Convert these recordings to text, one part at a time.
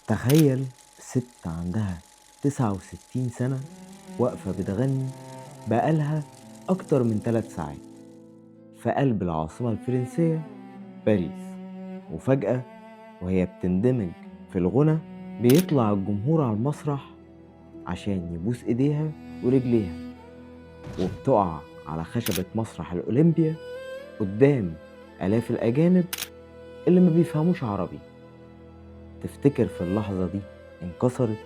تخيل ست عندها 69 سنة واقفة بتغني بقالها أكتر من 3 ساعات في قلب العاصمة الفرنسية باريس. وفجأة وهي بتندمج في الغنى بيطلع الجمهور على المسرح عشان يبوس إيديها ورجليها، وبتقع على خشبة مسرح الأولمبيا قدام آلاف الأجانب اللي ما بيفهموش عربي. تفتكر في اللحظة دي انكسرت؟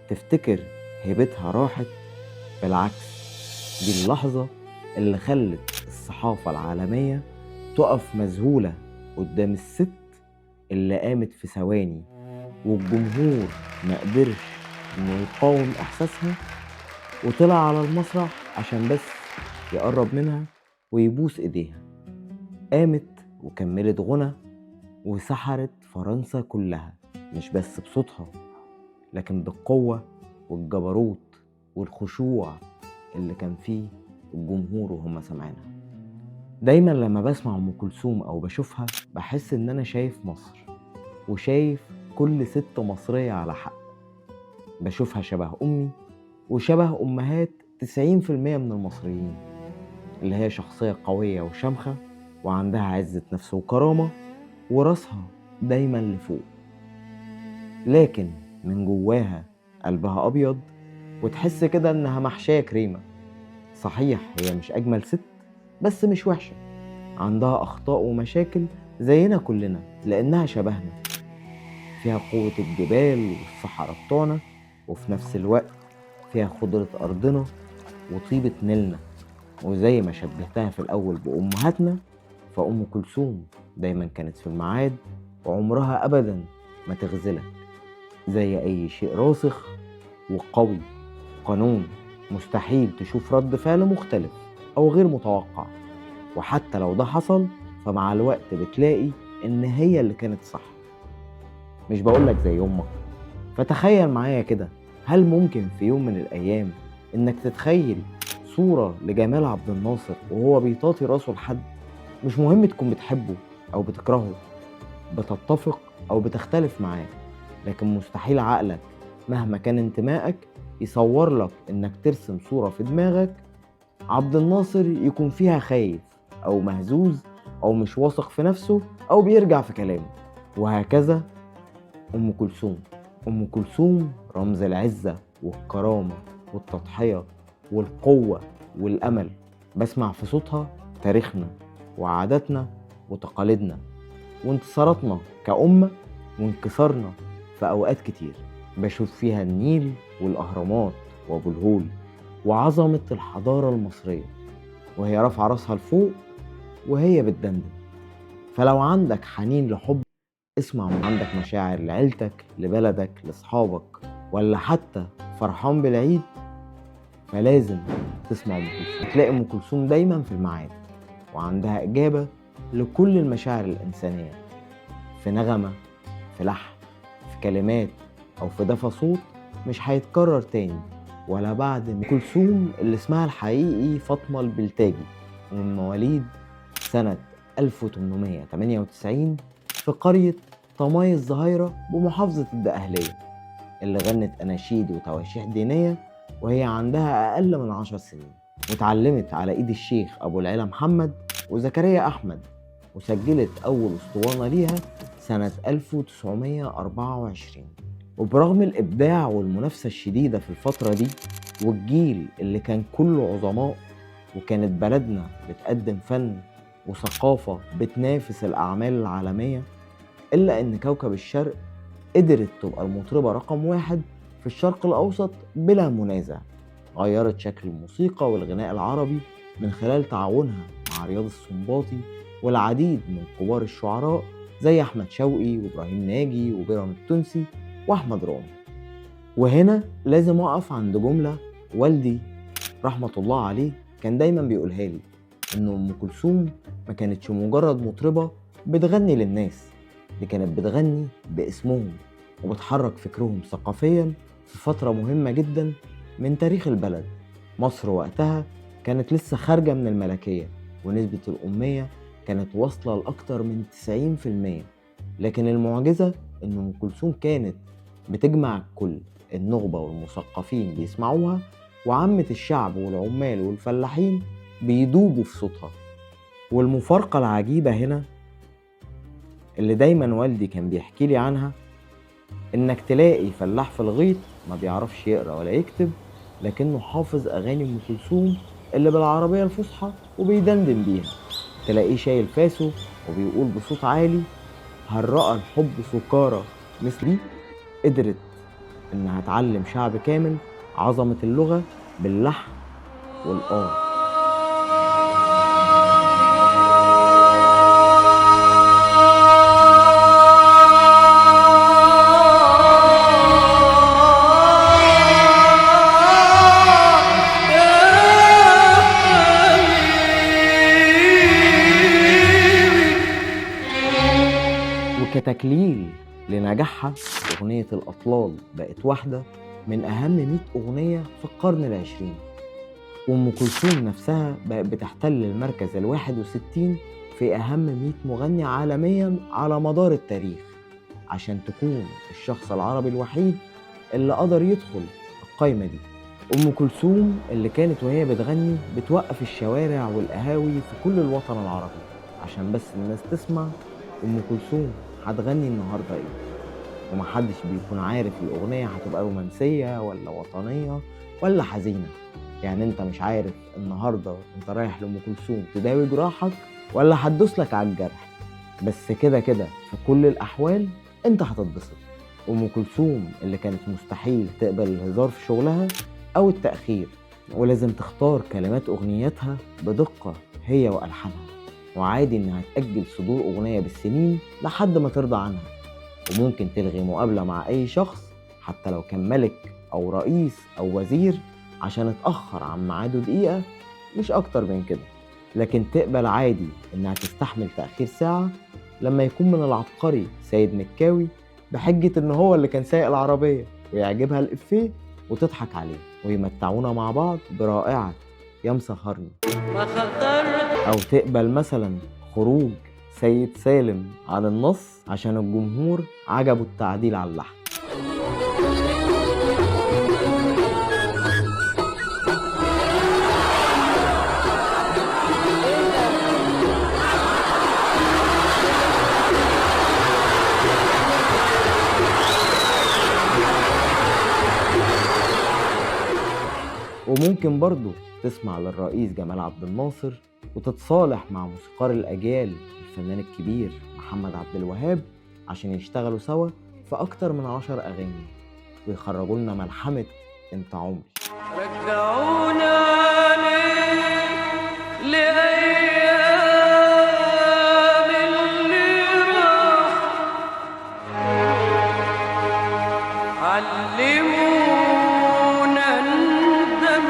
تفتكر هيبتها راحت؟ بالعكس، دي اللحظة اللي خلت الصحافة العالمية تقف مذهولة قدام الست اللي قامت في ثواني، والجمهور ما قدرش انه يقاوم احساسها وطلع على المسرح عشان بس يقرب منها ويبوس ايديها. قامت وكملت غنى وسحرت فرنسا كلها، مش بس بصوتها لكن بالقوة والجبروت والخشوع اللي كان فيه الجمهور وهم سامعينها. دايما لما بسمع أم كلثوم أو بشوفها بحس إن أنا شايف مصر وشايف كل ست مصرية على حق. بشوفها شبه أمي وشبه أمهات 90% من المصريين، اللي هي شخصية قوية وشامخة وعندها عزة نفس وكرامة وراسها دايما لفوق، لكن من جواها قلبها أبيض وتحس كده إنها محشية كريمة. صحيح هي مش أجمل ست، بس مش وحشة، عندها أخطاء ومشاكل زينا كلنا لأنها شبهنا، فيها قوة الجبال والصحراء بتوعنا، وفي نفس الوقت فيها خضرة أرضنا وطيبة نيلنا. وزي ما شبهتها في الأول بأمهاتنا، فأم كلثوم دايما كانت في الميعاد وعمرها أبدا ما تغزلك، زي أي شيء راسخ وقوي، قانون مستحيل تشوف رد فعل مختلف أو غير متوقع. وحتى لو ده حصل فمع الوقت بتلاقي إن هي اللي كانت صح. مش بقولك زي أمك، فتخيل معايا كده، هل ممكن في يوم من الأيام إنك تتخيل صورة لجمال عبد الناصر وهو بيطاطي راسه لحد؟ مش مهم تكون بتحبه أو بتكرهه، بتتفق أو بتختلف معاه، لكن مستحيل عقلك مهما كان انتمائك يصور لك إنك ترسم صورة في دماغك عبد الناصر يكون فيها خايف أو مهزوز أو مش واثق في نفسه أو بيرجع في كلامه. وهكذا أم كلثوم. أم كلثوم رمز العزة والكرامة والتضحية والقوة والأمل. بسمع في صوتها تاريخنا وعاداتنا وتقاليدنا وانتصاراتنا كأمة وانكسارنا في أوقات كتير. بشوف فيها النيل والأهرامات وأبو الهول وعظمة الحضارة المصرية وهي رافعة راسها لفوق وهي بتدندن. فلو عندك حنين لحب اسمع، عندك مشاعر لعيلتك لبلدك لأصحابك، ولا حتى فرحان بالعيد، فلازم تسمع أم كلثوم. تلاقي أم كلثوم دايما في الميعاد وعندها إجابة لكل المشاعر الإنسانية، في نغمة، في لحن، في كلمات، أو في دفى صوت مش هيتكرر تاني ولا بعد. أم كلثوم اللي اسمها الحقيقي فاطمة البلتاجي، ومن مواليد سنة 1898 في قرية طماي الزهيرة بمحافظة الدقهلية، اللي غنت أناشيد وتواشيح دينية وهي عندها أقل من 10 سنين، وتعلمت على إيد الشيخ أبو العلا محمد وزكريا أحمد، وسجلت أول أسطوانة ليها سنة 1924. وبرغم الإبداع والمنافسة الشديدة في الفترة دي والجيل اللي كان كله عظماء، وكانت بلدنا بتقدم فن وثقافة بتنافس الأعمال العالمية، إلا إن كوكب الشرق قدرت تبقى المطربة رقم 1 في الشرق الأوسط بلا منازع. غيرت شكل الموسيقى والغناء العربي من خلال تعاونها مع رياض السنباطي والعديد من كبار الشعراء زي أحمد شوقي وإبراهيم ناجي وبيرام التونسي وأحمد رامي. وهنا لازم أقف عند جملة والدي رحمة الله عليه كان دايما بيقولها لي، إن أم كلثوم ما كانتش مجرد مطربة بتغني للناس، دي كانت بتغني باسمهم وبتحرك فكرهم ثقافيا في فترة مهمة جدا من تاريخ البلد. مصر وقتها كانت لسه خارجة من الملكية ونسبة الأمية كانت واصلة لأكتر من 90%، لكن المعجزة إن أم كلثوم كانت بتجمع الكل، النخبة والمثقفين بيسمعوها، وعامة الشعب والعمال والفلاحين بيدوبوا في صوتها. والمفارقة العجيبة هنا اللي دايما والدي كان بيحكي لي عنها، إنك تلاقي فلاح في الغيط ما بيعرفش يقرأ ولا يكتب، لكنه حافظ أغاني أم كلثوم اللي بالعربية الفصحى وبيدندن بيها. تلاقيه شايل فاسه وبيقول بصوت عالي: هل رأى الحب سكارى مثلي؟ قدرت إنها تعلم شعب كامل عظمة اللغة باللحن والآه. وكتكليل لنجاحها، أغنية الأطلال بقت واحدة من أهم 100 أغنية في القرن العشرين. وأم كلثوم نفسها بقت بتحتل المركز ال61 في أهم 100 مغني عالميا على مدار التاريخ، عشان تكون الشخص العربي الوحيد اللي قدر يدخل القايمة دي. أم كلثوم اللي كانت وهي بتغني بتوقف الشوارع والقهاوي في كل الوطن العربي عشان بس الناس تسمع أم كلثوم هتغني النهاردة إيه. ومحدش بيكون عارف الأغنية هتبقى رومانسية ولا وطنية ولا حزينة. يعني انت مش عارف النهاردة انت رايح لأم كلثوم تداوي جراحك ولا هتدوسلك على الجرح، بس كده كده في كل الأحوال انت هتتبسط. أم كلثوم اللي كانت مستحيل تقبل الهزار في شغلها أو التأخير، ولازم تختار كلمات أغنياتها بدقة هي وألحانها، وعادي إنها تأجل صدور أغنية بالسنين لحد ما ترضى عنها. وممكن تلغي مقابلة مع أي شخص حتى لو كان ملك أو رئيس أو وزير عشان اتأخر عن ميعاده دقيقة، مش أكتر من كده. لكن تقبل عادي إنها تستحمل تأخير ساعة لما يكون من العبقري سيد مكاوي بحجة إن هو اللي كان سايق العربية ويعجبها الإفيه وتضحك عليه، ويمتعونا مع بعض برائعة يا مسهرني. أو تقبل مثلا خروج سيد سالم عن النص عشان الجمهور عجبه التعديل على اللحن. وممكن برضو تسمع للرئيس جمال عبد الناصر وتتصالح مع موسيقار الأجيال الفنان الكبير محمد عبد الوهاب عشان يشتغلوا سوا في أكتر من 10 أغاني ويخرجوا لنا ملحمة انت عمري. رجعونا لأيام اللي راح، علمونا ندم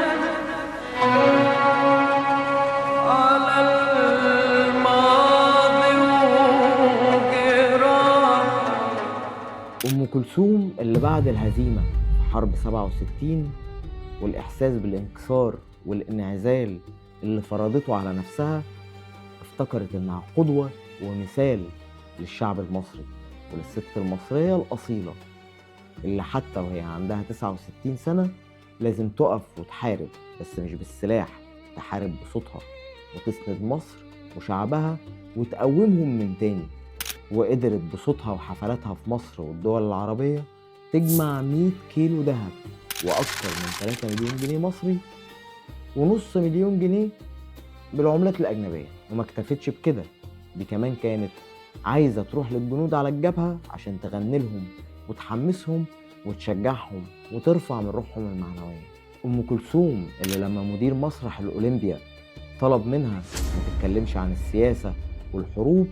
على الماضي وجراح. أم كلثوم اللي بعد الهزيمة في حرب 67 والإحساس بالانكسار والانعزال اللي فرضته على نفسها، افتكرت إنها قدوة ومثال للشعب المصري وللست المصرية الأصيلة اللي حتى وهي عندها 69 سنة لازم تقف وتحارب، بس مش بالسلاح، تحارب بصوتها وتسند مصر وشعبها وتقومهم من تاني. وقدرت بصوتها وحفلاتها في مصر والدول العربية تجمع 100 كيلو ذهب وأكثر من 3 مليون جنيه مصري ونص مليون جنيه بالعملات الأجنبية. وما اكتفتش بكده، دي كمان كانت عايزة تروح للجنود على الجبهة عشان تغني لهم وتحمسهم وتشجعهم وترفع من روحهم المعنوية. أم كلثوم اللي لما مدير مسرح الأولمبيا طلب منها ما تتكلمش عن السياسة والحروب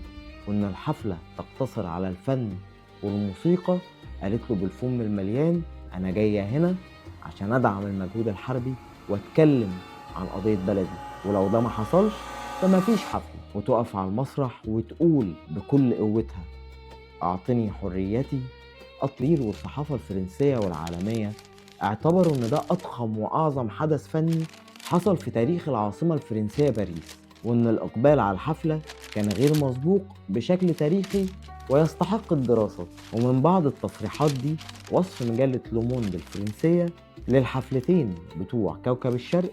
وإن الحفلة تقتصر على الفن والموسيقى، قالت له بالفم المليان أنا جاية هنا عشان أدعم المجهود الحربي وأتكلم عن قضية بلدي، ولو ده ما حصلش فما فيش حفلة. وتقف على المسرح وتقول بكل قوتها أعطني حريتي. أطلير والصحافة الفرنسية والعالمية اعتبروا إن ده أضخم وأعظم حدث فني حصل في تاريخ العاصمة الفرنسية باريس، وإن الإقبال على الحفلة كان غير مسبوق بشكل تاريخي ويستحق الدراسة. ومن بعض التصريحات دي وصف مجلة لوموند الفرنسية للحفلتين بتوع كوكب الشرق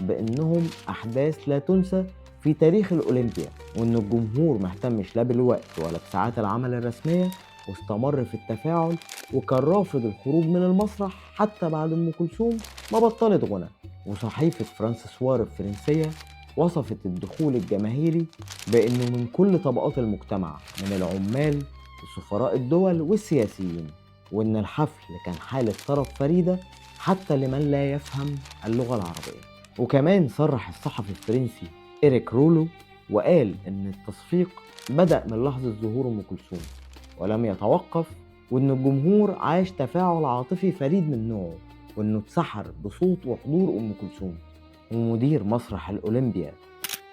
بأنهم أحداث لا تنسى في تاريخ الأولمبيا، وإن الجمهور مهتمش لا بالوقت ولا بساعات العمل الرسمية، واستمر في التفاعل، وكان رافض الخروج من المسرح حتى بعد أم كلثوم ما بطلت غنى. وصحيفة فرانسيسوار الفرنسية وصفت الدخول الجماهيري بأنه من كل طبقات المجتمع، من العمال لسفراء الدول والسياسيين، وإن الحفل كان حالة طرب فريدة حتى لمن لا يفهم اللغة العربية. وكمان صرح الصحفي الفرنسي إريك رولو وقال إن التصفيق بدأ من لحظة ظهور أم كلثوم ولم يتوقف، وإن الجمهور عاش تفاعل عاطفي فريد من نوعه، وإنه اتسحر بصوت وحضور أم كلثوم. ومدير مسرح الأولمبيا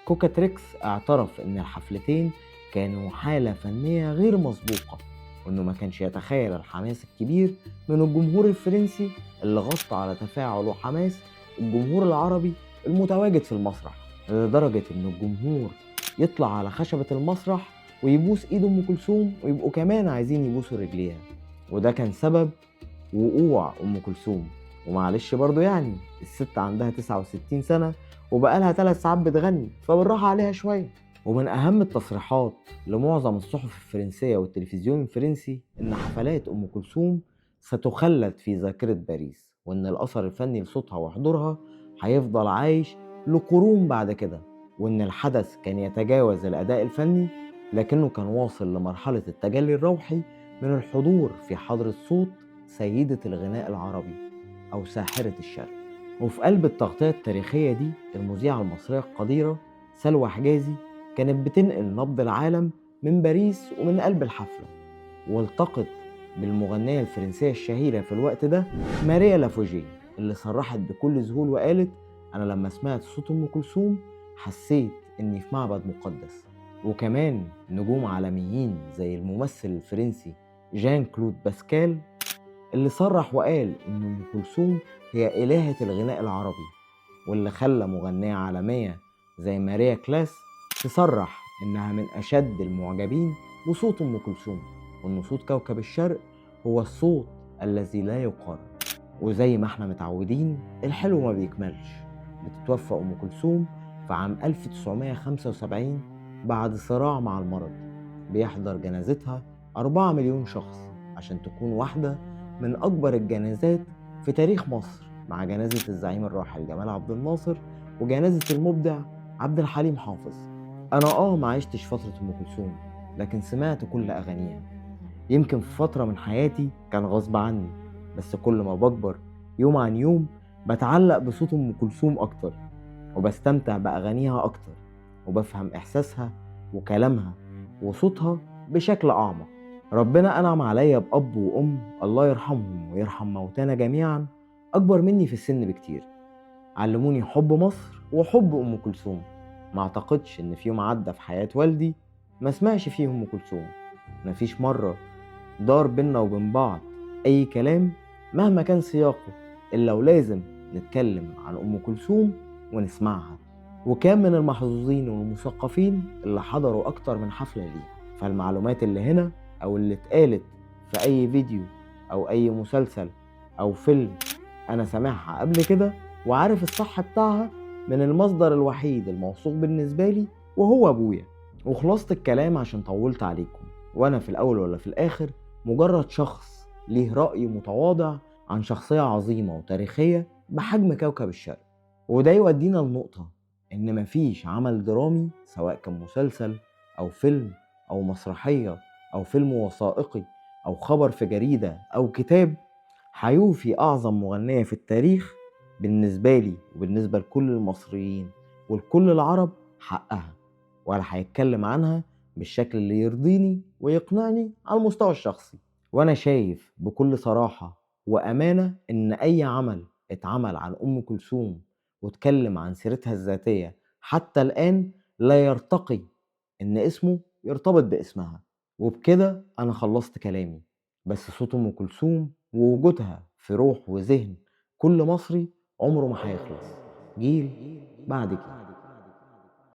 كوكاتريكس اعترف إن الحفلتين كانوا حالة فنية غير مسبوقة، وإنه ما كانش يتخيل الحماس الكبير من الجمهور الفرنسي اللي غطى على تفاعل وحماس الجمهور العربي المتواجد في المسرح، لدرجة إن الجمهور يطلع على خشبة المسرح ويبوس إيد أم كلثوم، ويبقوا كمان عايزين يبوسوا رجليها. وده كان سبب وقوع أم كلثوم. ومعلش برضو يعني الست عندها 69 سنة وبقالها 3 ساعات بتغني، فبالراحة عليها شوية. ومن أهم التصريحات لمعظم الصحف الفرنسية والتلفزيون الفرنسي إن حفلات أم كلثوم ستخلد في ذاكرة باريس، وإن الأثر الفني لصوتها وحضورها هيفضل عايش لقرون بعد كده، وإن الحدث كان يتجاوز الأداء الفني لكنه كان واصل لمرحلة التجلي الروحي من الحضور في حضرة صوت سيدة الغناء العربي أو ساحرة الشرق. وفي قلب التغطية التاريخية دي المذيعة المصرية القديرة سلوى حجازي كانت بتنقل نبض العالم من باريس ومن قلب الحفلة، والتقت بالمغنية الفرنسية الشهيرة في الوقت ده ماريا لافوجيه، اللي صرحت بكل ذهول وقالت: أنا لما سمعت صوت أم كلثوم حسيت إني في معبد مقدس. وكمان نجوم عالميين زي الممثل الفرنسي جان كلود باسكال اللي صرح وقال إن أم كلثوم هي إلهة الغناء العربي، واللي خلى مغنية عالمية زي ماريا كلاس تصرح إنها من أشد المعجبين بصوت أم كلثوم، وإن صوت كوكب الشرق هو الصوت الذي لا يقارن. وزي ما احنا متعودين الحلو ما بيكملش، بتتوفى أم كلثوم في عام 1975 بعد صراع مع المرض. بيحضر جنازتها 4 مليون شخص عشان تكون واحدة من أكبر الجنازات في تاريخ مصر، مع جنازة الزعيم الراحل جمال عبد الناصر وجنازة المبدع عبد الحليم حافظ. أنا ما عشتش فترة أم كلثوم، لكن سمعت كل أغانيها. يمكن في فترة من حياتي كان غصب عني، بس كل ما بكبر يوم عن يوم بتعلق بصوت أم كلثوم أكتر، وبستمتع بأغانيها أكتر، وبفهم إحساسها وكلامها وصوتها بشكل أعمق. ربنا أنعم عليا بأب وأم الله يرحمهم ويرحم موتانا جميعا أكبر مني في السن بكتير، علموني حب مصر وحب أم كلثوم. ما أعتقدش إن في يوم عدى في حياة والدي ما سمعش فيه أم كلثوم. مفيش مرة دار بينا وبين بعض أي كلام مهما كان سياقه إلا ولازم نتكلم عن أم كلثوم ونسمعها. وكان من المحظوظين والمثقفين اللي حضروا أكتر من حفلة ليها، فالمعلومات اللي هنا أو اللي اتقالت في أي فيديو أو أي مسلسل أو فيلم أنا سامعها قبل كده وعارف الصح بتاعها من المصدر الوحيد الموثوق بالنسبة لي وهو أبويا. وخلاصة الكلام عشان طولت عليكم، وأنا في الأول ولا في الآخر مجرد شخص ليه رأي متواضع عن شخصية عظيمة وتاريخية بحجم كوكب الشرق. وده يودينا لنقطة إن مفيش عمل درامي سواء كان مسلسل أو فيلم أو مسرحية أو فيلم وثائقي أو خبر في جريدة أو كتاب هيوفي أعظم مغنية في التاريخ بالنسبة لي وبالنسبة لكل المصريين ولكل العرب حقها، ولا هيتكلم عنها بالشكل اللي يرضيني ويقنعني على المستوى الشخصي. وأنا شايف بكل صراحة وأمانة إن أي عمل اتعمل عن أم كلثوم واتكلم عن سيرتها الذاتية حتى الآن لا يرتقي إن اسمه يرتبط باسمها. وبكده أنا خلصت كلامي، بس صوت أم كلثوم ووجودها في روح وذهن كل مصري عمره ما هيخلص، جيل بعد جيل.